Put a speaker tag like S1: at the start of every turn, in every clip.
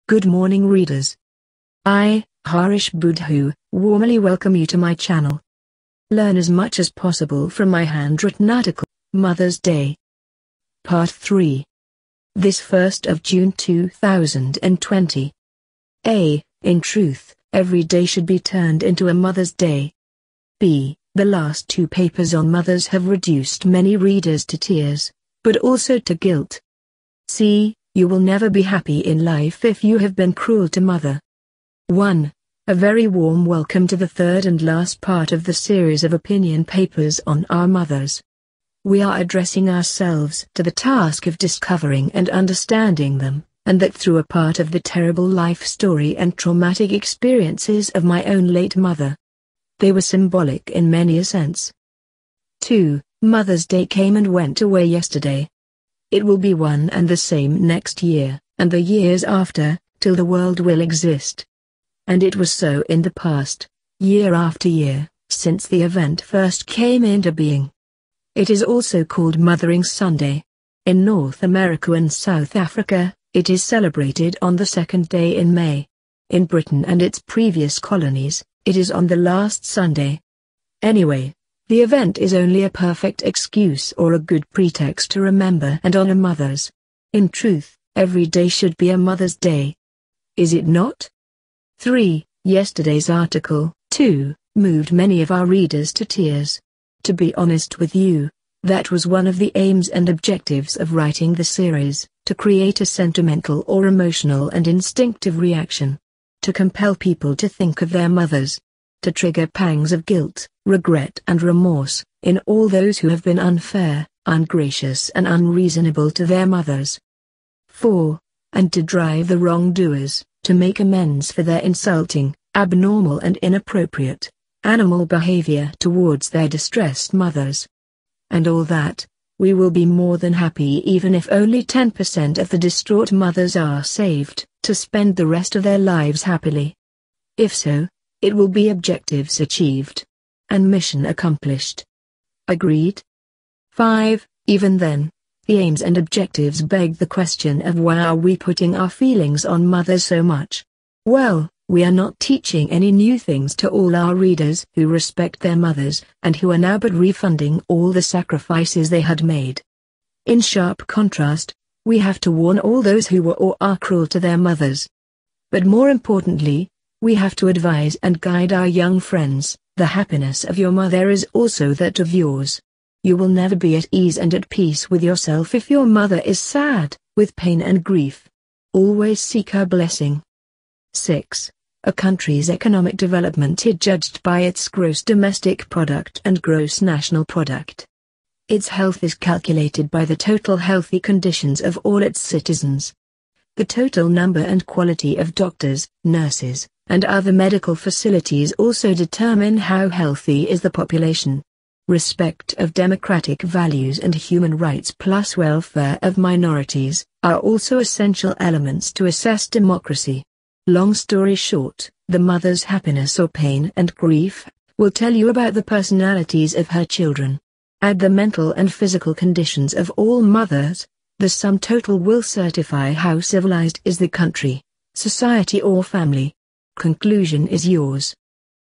S1: Good morning readers. I, Harish Boodhoo, warmly welcome you to my channel. Learn as much as possible from my handwritten article, Mother's Day. Part 3. This 1st of June 2020. A. In truth, every day should be turned into a Mother's Day. B. The last two papers on mothers have reduced many readers to tears, but also to guilt. C. You will never be happy in life if you have been cruel to mother. 1. A very warm welcome to the third and last part of the series of opinion papers on our mothers. We are addressing ourselves to the task of discovering and understanding them, and that through a part of the terrible life story and traumatic experiences of my own late mother. They were symbolic in many a sense. 2. Mother's Day came and went away yesterday. It will be one and the same next year, and the years after, till the world will exist. And it was so in the past, year after year, since the event first came into being. It is also called Mothering Sunday. In North America and South Africa, it is celebrated on the second day in May. In Britain and its previous colonies, it is on the last Sunday. Anyway, the event is only a perfect excuse or a good pretext to remember and honor mothers. In truth, every day should be a Mother's Day. Is it not? 3. Yesterday's article, too, moved many of our readers to tears. To be honest with you, that was one of the aims and objectives of writing the series, to create a sentimental or emotional and instinctive reaction. To compel people to think of their mothers. To trigger pangs of guilt, regret and remorse, in all those who have been unfair, ungracious and unreasonable to their mothers. 4. And to drive the wrongdoers, to make amends for their insulting, abnormal and inappropriate, animal behavior towards their distressed mothers. And all that, we will be more than happy even if only 10% of the distraught mothers are saved, to spend the rest of their lives happily. If so, it will be objectives achieved. And mission accomplished. Agreed? 5. Even then, the aims and objectives beg the question of why are we putting our feelings on mothers so much? Well, we are not teaching any new things to all our readers who respect their mothers, and who are now but refunding all the sacrifices they had made. In sharp contrast, we have to warn all those who were or are cruel to their mothers. But more importantly, we have to advise and guide our young friends. The happiness of your mother is also that of yours. You will never be at ease and at peace with yourself if your mother is sad, with pain and grief. Always seek her blessing. 6. A country's economic development is judged by its gross domestic product and gross national product. Its health is calculated by the total healthy conditions of all its citizens. The total number and quality of doctors, nurses, and other medical facilities also determine how healthy is the population. Respect of democratic values and human rights plus welfare of minorities are also essential elements to assess democracy. Long story short, the mother's happiness or pain and grief will tell you about the personalities of her children. Add the mental and physical conditions of all mothers, the sum total will certify how civilized is the country, society or family. Conclusion is yours.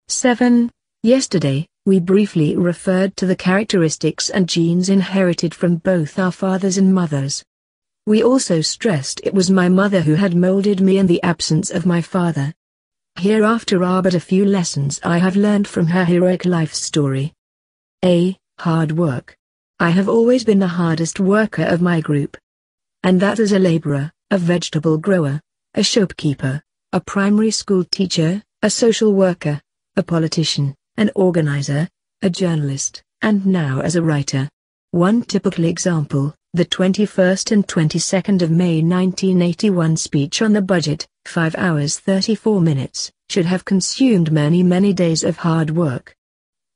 S1: 7. Yesterday, we briefly referred to the characteristics and genes inherited from both our fathers and mothers. We also stressed it was my mother who had molded me in the absence of my father. Hereafter are but a few lessons I have learned from her heroic life story. A. Hard work. I have always been the hardest worker of my group. And that as a laborer, a vegetable grower, a shopkeeper, a primary school teacher, a social worker, a politician, an organizer, a journalist, and now as a writer. One typical example, the 21st and 22nd of May 1981 speech on the budget, 5 hours 34 minutes, should have consumed many days of hard work.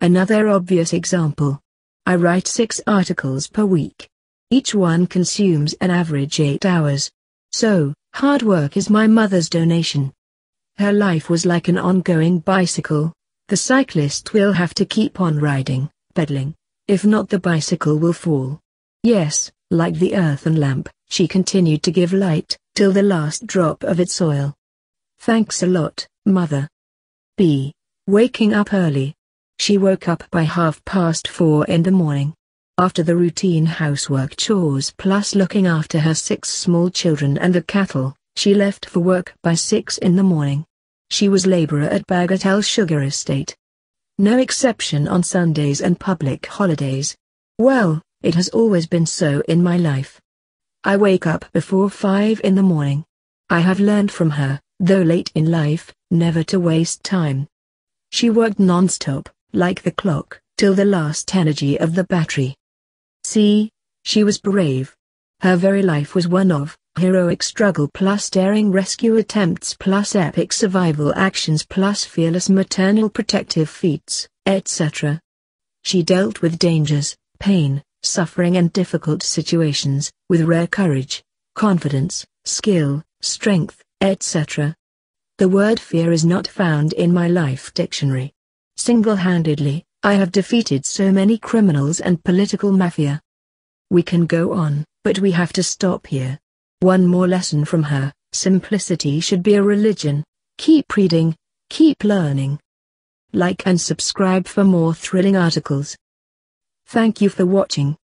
S1: Another obvious example. I write 6 articles per week. Each one consumes an average 8 hours. So, hard work is my mother's donation. Her life was like an ongoing bicycle. The cyclist will have to keep on riding, pedaling. If not, the bicycle will fall. Yes, Like the earthen lamp, she continued to give light, till the last drop of its oil. Thanks a lot, Mother. B. Waking up early. She woke up by 4:30 in the morning. After the routine housework chores plus looking after her 6 small children and the cattle, she left for work by 6 in the morning. She was laborer at Bagatelle Sugar Estate. No exception on Sundays and public holidays. Well, it has always been so in my life. I wake up before 5 in the morning. I have learned from her, though late in life, never to waste time. She worked non-stop, like the clock, till the last energy of the battery. See, she was brave. Her very life was one of heroic struggle plus daring rescue attempts plus epic survival actions plus fearless maternal protective feats, etc. She dealt with dangers, pain, suffering and difficult situations, with rare courage, confidence, skill, strength, etc. The word fear is not found in my life dictionary. Single-handedly, I have defeated so many criminals and political mafia. We can go on, but we have to stop here. One more lesson from her: simplicity should be a religion. Keep reading, keep learning. Like and subscribe for more thrilling articles. Thank you for watching.